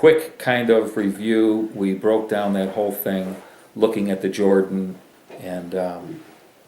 quick kind of review, we broke down that whole thing, looking at the Jordan, and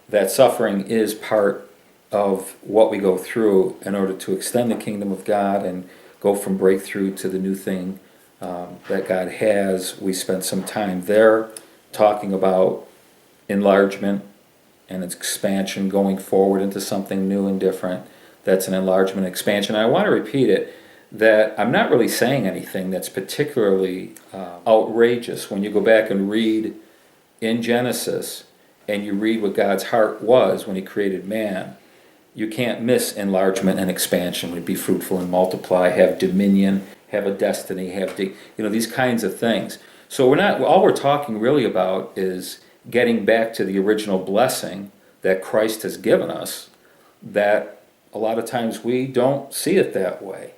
that suffering is part of what we go through in order to extend the kingdom of God and go from breakthrough to the new thing that God has. We spent some time there talking about enlargement and its expansion, going forward into something new and different. That's an enlargement expansion. I want to repeat it, that I'm not really saying anything that's particularly outrageous. When you go back and read in Genesis and you read what God's heart was when he created man, you can't miss enlargement and expansion. Would be fruitful and multiply, have dominion, have a destiny, have these kinds of things. So all we're talking really about is getting back to the original blessing that Christ has given us, that a lot of times we don't see it that way.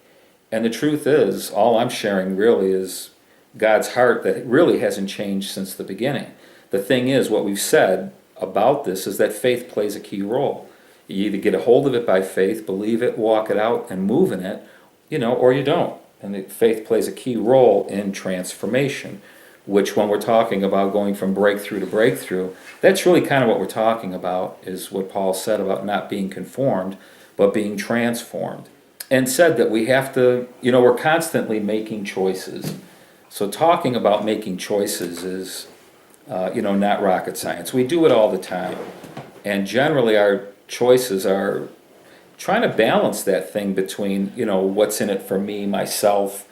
And the truth is, all I'm sharing really is God's heart that really hasn't changed since the beginning. The thing is, what we've said about this is that faith plays a key role. You either get a hold of it by faith, believe it, walk it out, and move in it, or you don't. And faith plays a key role in transformation, which when we're talking about going from breakthrough to breakthrough, that's really kind of what we're talking about, is what Paul said about not being conformed, but being transformed. And said that we have to, we're constantly making choices. So talking about making choices is, not rocket science. We do it all the time. And generally our choices are trying to balance that thing between, what's in it for me, myself,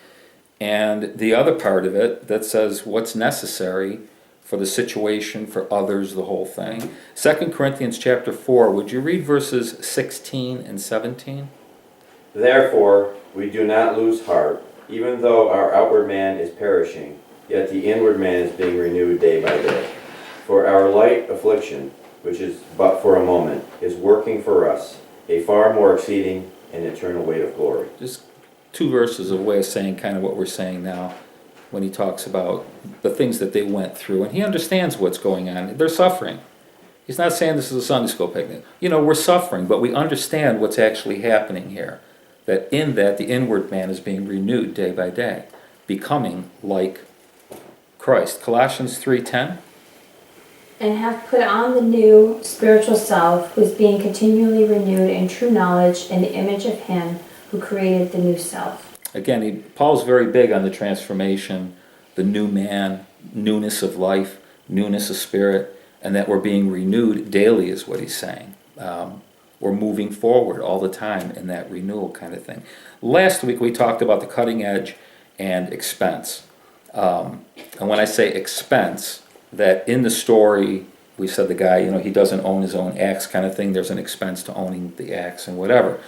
and the other part of it that says what's necessary for the situation, for others, the whole thing. 2 Corinthians chapter 4, would you read verses 16 and 17? Therefore, we do not lose heart, even though our outward man is perishing, yet the inward man is being renewed day by day. For our light affliction, which is but for a moment, is working for us a far more exceeding and eternal weight of glory. Just two verses of way of saying kind of what we're saying now when he talks about the things that they went through. And he understands what's going on. They're suffering. He's not saying this is a Sunday school picnic. We're suffering, but we understand what's actually happening here. That in that, the inward man is being renewed day by day, becoming like Christ. Colossians 3:10. And have put on the new spiritual self, who is being continually renewed in true knowledge in the image of him who created the new self. Again, Paul's very big on the transformation, the new man, newness of life, newness of spirit, and that we're being renewed daily is what he's saying. We're moving forward all the time in that renewal kind of thing. Last week we talked about the cutting edge and expense. And when I say expense, that in the story, we said the guy, he doesn't own his own axe kind of thing. There's an expense to owning the axe and whatever.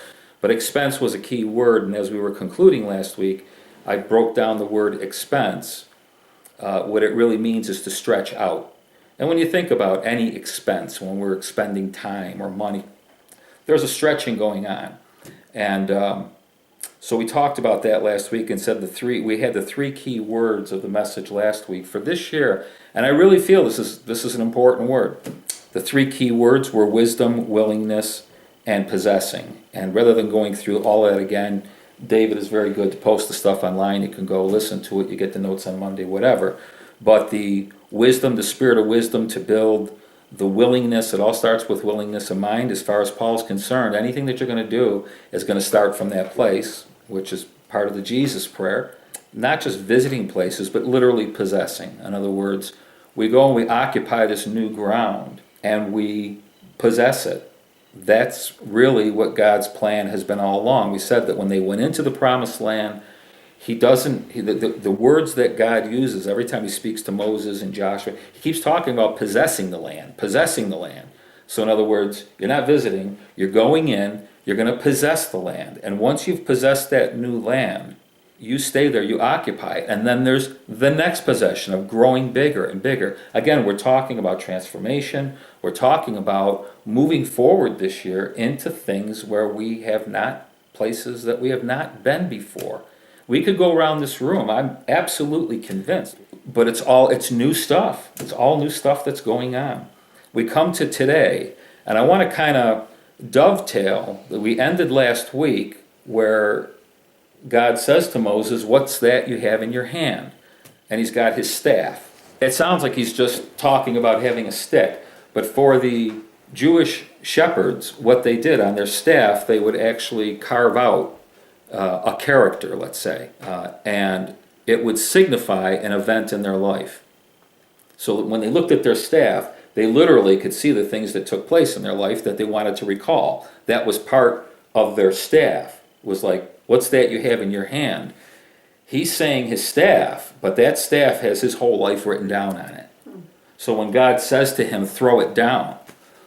But expense was a key word, and as we were concluding last week, I broke down the word expense. What it really means is to stretch out. And when you think about any expense, when we're expending time or money, there's a stretching going on. And so we talked about that last week and said we had the three key words of the message last week for this year. And I really feel this is an important word. The three key words were wisdom, willingness, and possessing. And rather than going through all that again, David is very good to post the stuff online. You can go listen to it. You get the notes on Monday, whatever. But the wisdom, the spirit of wisdom to build, the willingness, it all starts with willingness of mind. As far as Paul's concerned, anything that you're going to do is going to start from that place, which is part of the Jesus prayer. Not just visiting places, but literally possessing. In other words, we go and we occupy this new ground and we possess it. That's really what God's plan has been all along. We said that when they went into the promised land, the words that God uses every time he speaks to Moses and Joshua, he keeps talking about possessing the land, possessing the land. So in other words, you're not visiting, you're going in, you're going to possess the land. And once you've possessed that new land, you stay there, you occupy it. And then there's the next possession of growing bigger and bigger. Again, we're talking about transformation. We're talking about moving forward this year into things where we have not, places that we have not been before. We could go around this room, I'm absolutely convinced, but it's new stuff. It's all new stuff that's going on. We come to today, and I want to kind of dovetail that we ended last week where God says to Moses, "What's that you have in your hand?" And he's got his staff. It sounds like he's just talking about having a stick, but for the Jewish shepherds, what they did on their staff, they would actually carve out a character, let's say, and it would signify an event in their life. So that when they looked at their staff, they literally could see the things that took place in their life that they wanted to recall. That was part of their staff, was like, "What's that you have in your hand?" He's saying his staff, but that staff has his whole life written down on it. So when God says to him, "Throw it down,"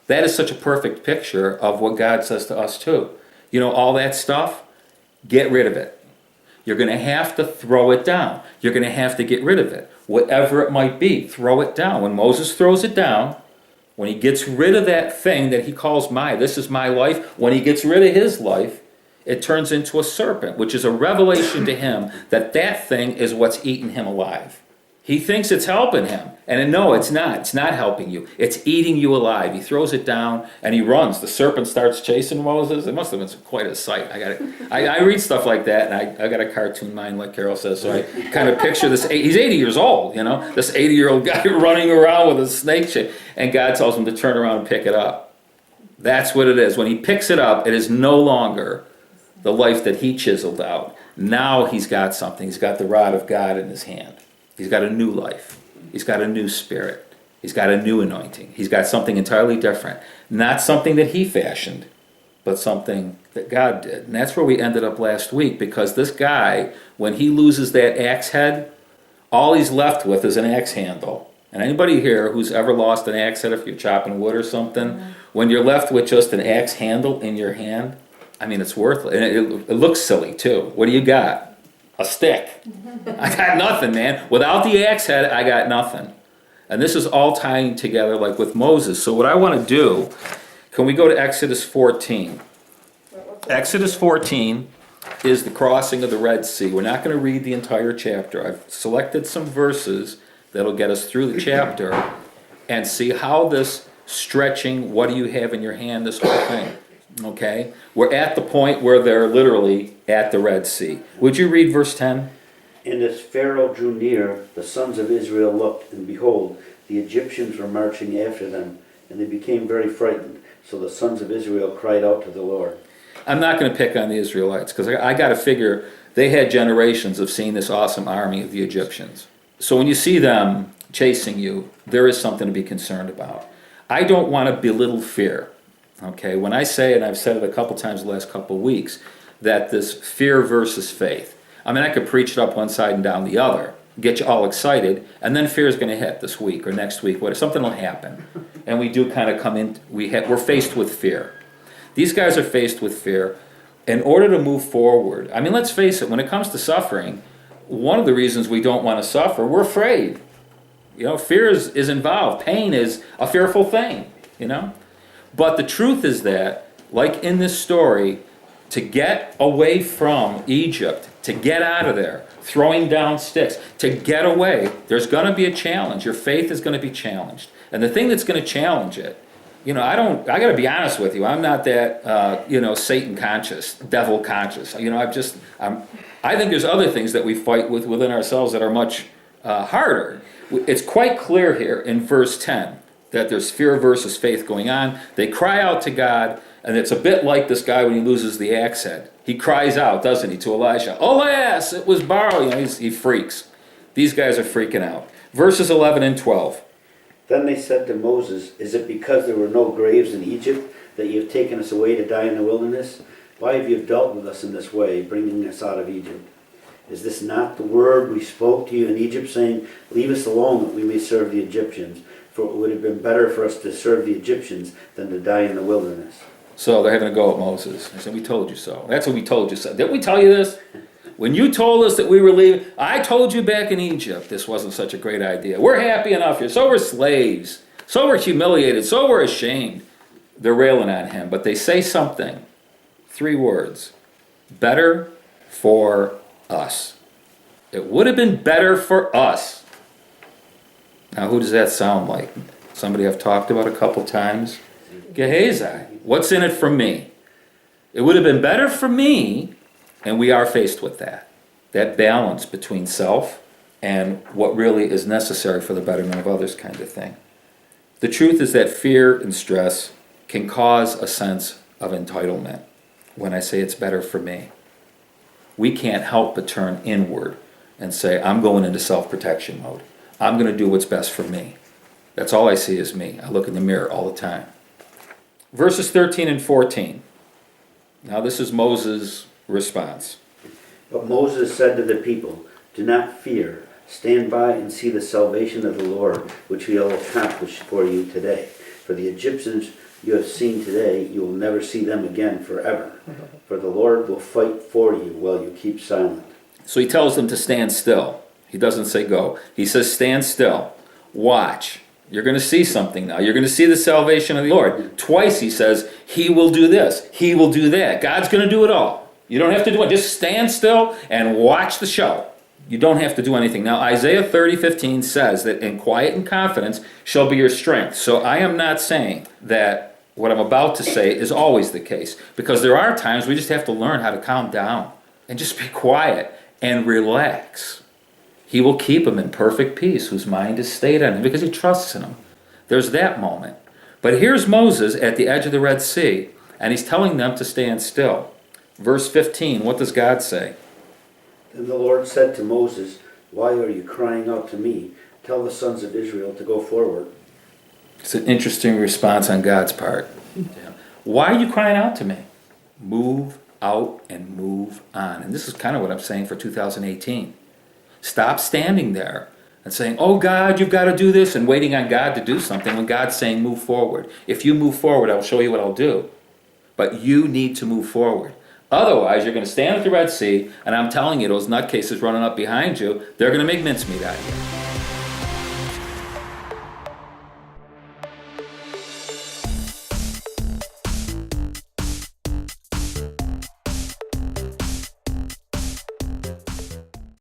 that is such a perfect picture of what God says to us too. You know, all that stuff, get rid of it. You're going to have to throw it down. You're going to have to get rid of it. Whatever it might be, throw it down. When Moses throws it down, when he gets rid of that thing that he calls this is my life, when he gets rid of his life, it turns into a serpent, which is a revelation to him that that thing is what's eating him alive. He thinks it's helping him, and no, it's not. It's not helping you. It's eating you alive. He throws it down, and he runs. The serpent starts chasing Moses. It must have been quite a sight. I read stuff like that, and I got a cartoon mind, like Carol says, so I kind of picture this. He's 80 years old, you know, this 80-year-old guy running around with a snake chain, and God tells him to turn around and pick it up. That's what it is. When he picks it up, it is no longer the life that he chiseled out. Now he's got something. He's got the rod of God in his hand. He's got a new life. He's got a new spirit. He's got a new anointing. He's got something entirely different. Not something that he fashioned, but something that God did. And that's where we ended up last week, because this guy, when he loses that axe head, all he's left with is an axe handle. And anybody here who's ever lost an axe head, if you're chopping wood or something, when you're left with just an axe handle in your hand, I mean, it's worthless. And it looks silly, too. What do you got? A stick. I got nothing, man. Without the axe head, I got nothing. And this is all tying together like with Moses. So what I want to do, can we go to Exodus 14? Exodus 14 is the crossing of the Red Sea. We're not going to read the entire chapter. I've selected some verses that'll get us through the chapter and see how this stretching, what do you have in your hand, this whole thing. Okay? We're at the point where they're literally at the Red Sea. Would you read verse 10? And as Pharaoh drew near, the sons of Israel looked, and behold, the Egyptians were marching after them, and they became very frightened. So the sons of Israel cried out to the Lord. I'm not going to pick on the Israelites, because I got to figure they had generations of seeing this awesome army of the Egyptians. So when you see them chasing you, there is something to be concerned about. I don't want to belittle fear. Okay, when I say, and I've said it a couple times the last couple of weeks, that this fear versus faith. I mean, I could preach it up one side and down the other, get you all excited, and then fear is going to hit this week or next week. Something will happen, and we do kind of come in. We're faced with fear. These guys are faced with fear. In order to move forward, I mean, let's face it. When it comes to suffering, one of the reasons we don't want to suffer, we're afraid. You know, fear is involved. Pain is a fearful thing. You know. But the truth is that, like in this story, to get away from Egypt, to get out of there, throwing down sticks, to get away, there's going to be a challenge. Your faith is going to be challenged. And the thing that's going to challenge it, you know, I got to be honest with you, I'm not that, Satan conscious, devil conscious. You know, I think there's other things that we fight with within ourselves that are much harder. It's quite clear here in verse 10. That there's fear versus faith going on. They cry out to God, and it's a bit like this guy when he loses the axe head. He cries out, doesn't he, to Elisha, "Alas, it was borrowed." You know, he freaks. These guys are freaking out. Verses 11 and 12. Then they said to Moses, "Is it because there were no graves in Egypt that you have taken us away to die in the wilderness? Why have you dealt with us in this way, bringing us out of Egypt? Is this not the word we spoke to you in Egypt, saying, 'Leave us alone that we may serve the Egyptians'? For it would have been better for us to serve the Egyptians than to die in the wilderness." So they're having a go at Moses. They said, "We told you so." That's what we told you so. Didn't we tell you this? When you told us that we were leaving, I told you back in Egypt this wasn't such a great idea. We're happy enough here. So we're slaves. So we're humiliated. So we're ashamed. They're railing on him. But they say something. 3 words. Better for us. It would have been better for us. Now, who does that sound like? Somebody I've talked about a couple times? Gehazi. What's in it for me? It would have been better for me And we are faced with that balance between self and what really is necessary for the betterment of others kind of thing. The truth is that fear and stress can cause a sense of entitlement when I say it's better for me. We can't help but turn inward and say, I'm going into self-protection mode. I'm going to do what's best for me. That's all I see is me. I look in the mirror all the time. Verses 13 and 14. Now this is Moses' response. But Moses said to the people, do not fear. Stand by and see the salvation of the Lord, which he will accomplish for you today. For the Egyptians you have seen today, you will never see them again forever. For the Lord will fight for you while you keep silent. So he tells them to stand still. He doesn't say go. He says stand still. Watch. You're going to see something now. You're going to see the salvation of the Lord. Twice he says, he will do this. He will do that. God's going to do it all. You don't have to do it. Just stand still and watch the show. You don't have to do anything. Now, Isaiah 30:15 says that in quiet and confidence shall be your strength. So I am not saying that what I'm about to say is always the case, because there are times we just have to learn how to calm down and just be quiet and relax. He will keep him in perfect peace, whose mind is stayed on him, because he trusts in him. There's that moment. But here's Moses at the edge of the Red Sea, and he's telling them to stand still. Verse 15, what does God say? Then the Lord said to Moses, why are you crying out to me? Tell the sons of Israel to go forward. It's an interesting response on God's part. Why are you crying out to me? Move out and move on. And this is kind of what I'm saying for 2018. Stop standing there and saying, oh God, you've got to do this, and waiting on God to do something when God's saying move forward. If you move forward, I'll show you what I'll do. But you need to move forward. Otherwise, you're going to stand at the Red Sea, and I'm telling you, those nutcases running up behind you, they're going to make mincemeat out of you.